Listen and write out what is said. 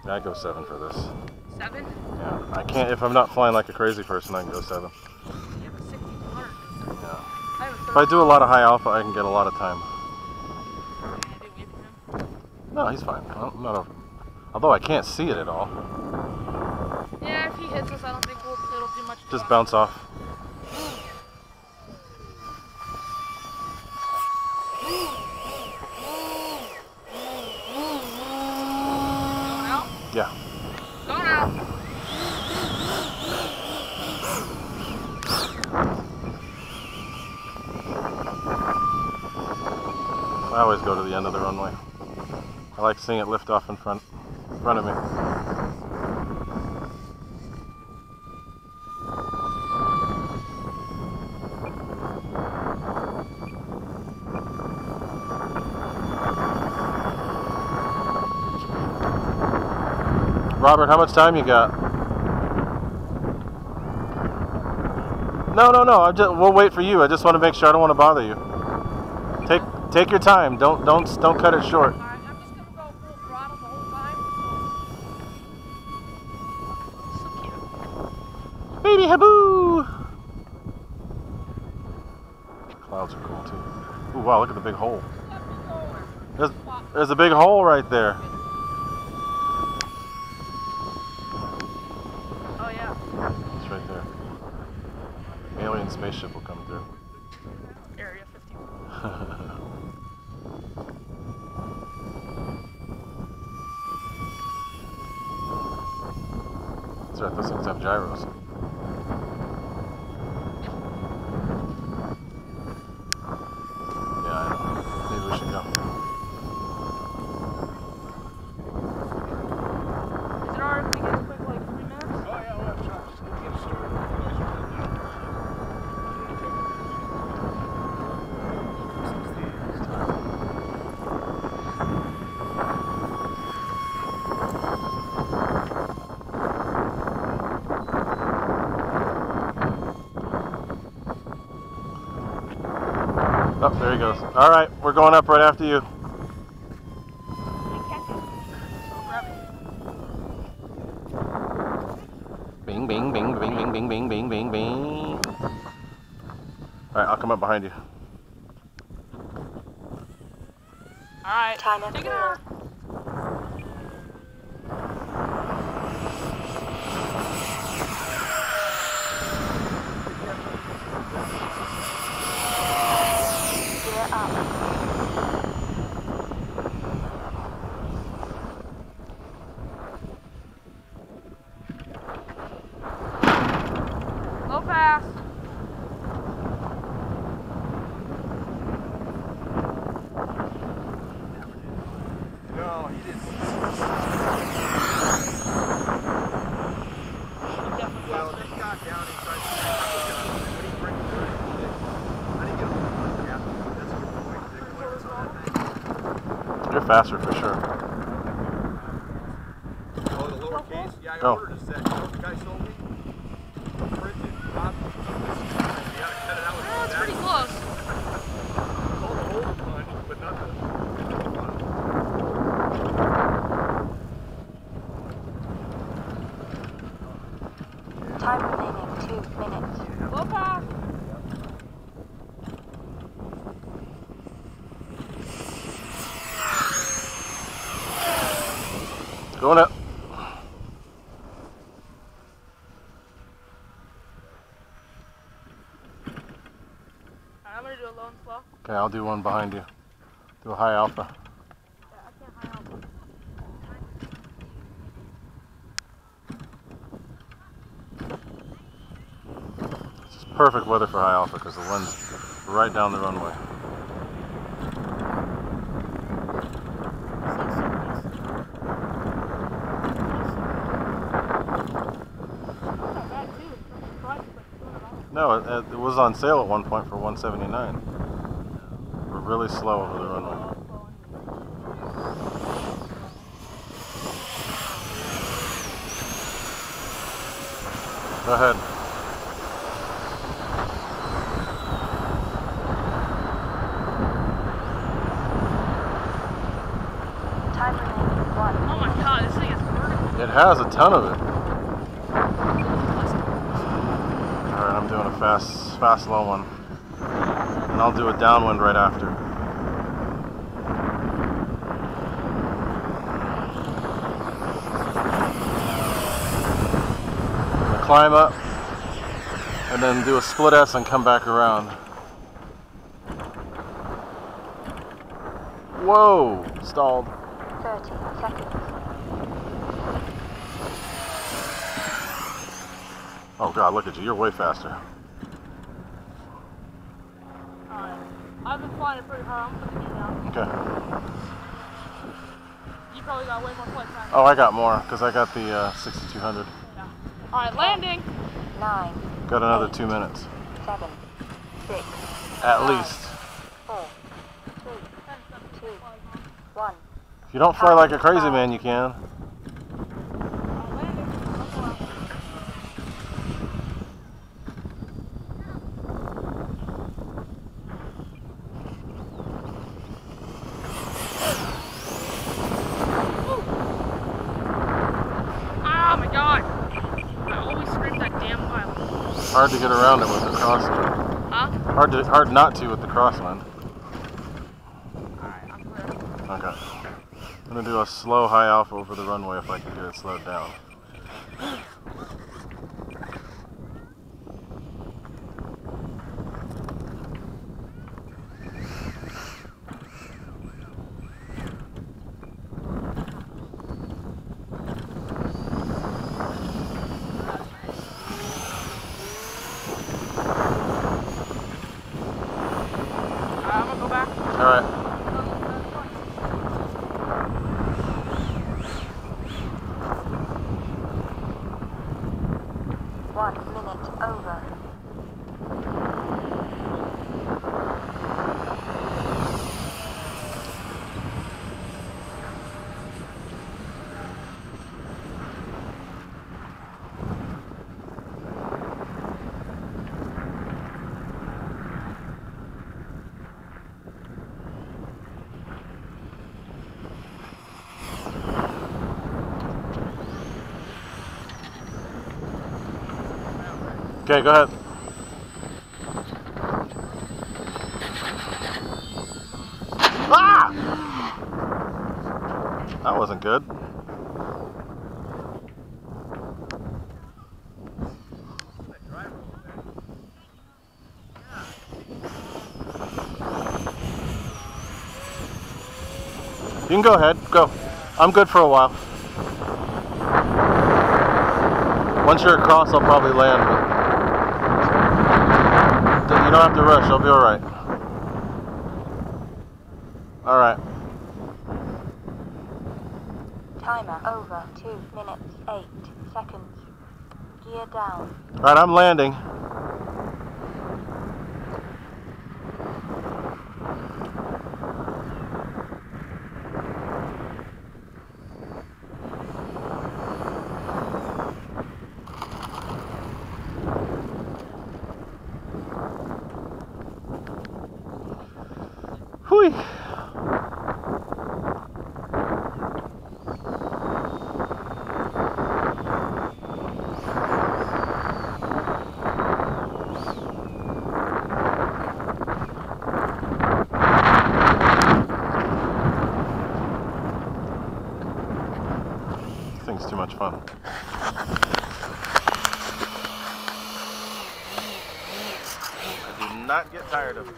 I'd go 7 for this. 7? Yeah, I can't, if I'm not flying like a crazy person, I can go 7. You have a 6200. Yeah. I have a If I do a lot of high alpha, I can get a lot of time. No, he's fine. I'm not over. Although I can't see it at all. Yeah, if he hits us, I don't think it'll do much. Just bounce off. Going out? Yeah. Going out. I always go to the end of the runway. I like seeing it lift off in front of me. Robert, how much time you got? No. We'll wait for you. I just want to make sure. I don't want to bother you. Take your time. Don't cut it short. All right, I'm just gonna go full throttle the whole time. So cute. Baby haboo! Clouds are cool too. Ooh, wow! Look at the big hole. There's a big hole right there. Oh yeah. It's right there. Alien spaceship will come through. Area 51. That's right. Those things have gyros. Yeah, I know. Maybe we should go. Is it alright if we get a quick, like, 3 minutes? Oh yeah, we'll have time. Just get started. Oh, there he goes. All right, we're going up right after you. Bing, bing, bing, bing, bing, bing, bing, bing, bing, bing. All right, I'll come up behind you. Alright, Time and take it out. Gear up. Low pass. No, he didn't. Well, he got down inside the when he bring it down, I didn't get him. Yeah, that's a good point. The clearance on that thing. You're faster for sure. Oh, the lowercase? Yeah, I Go. ordered a set. You know what the guy sold me? Printed. Bob. You gotta cut it out with That's that. pretty close. Called the hole punch, but not the one. Time remaining 2 minutes. Low pass. Going up. Alright, I'm gonna do a low and slow. Okay, I'll do one behind you. Do a high alpha. Yeah, I can't high out. It's perfect weather for high alpha because the wind's right down the runway. No, it was on sale at one point for $179. We're really slow over the runway. Go ahead. Time remaining 1 Oh my god, this thing is vertical. It has a ton of it. Alright, I'm doing a fast low one. And I'll do a downwind right after. I'm gonna climb up and then do a split S and come back around. Whoa! Stalled. 30 seconds. Oh god, look at you. You're way faster. Alright. I've been flying it pretty hard. I'm putting you down. Okay. You probably got way more flight time. Oh, I got more because I got the 6200. Yeah. Alright, landing. 9. Got another 8, 2 minutes. 7. 6. At 5, least. 4. 3. 2. 1. If you don't fly like a crazy man, you can. Oh my god! I always scrape that damn pile. Hard to get around it with the crosswind. Huh? Hard not to with the crosswind. Alright, I'm clear. Okay. I'm gonna do a slow high alpha over the runway if I can get it slowed down. I'm gonna go back. Alright. One minute over. Okay, go ahead. Ah! That wasn't good. You can go ahead. Go. I'm good for a while. Once you're across, I'll probably land. But you don't have to rush. I'll be all right. All right. Timer over. 2 minutes 8 seconds. Gear down. All right, I'm landing. Whew. This thing's too much fun. I do not get tired of it.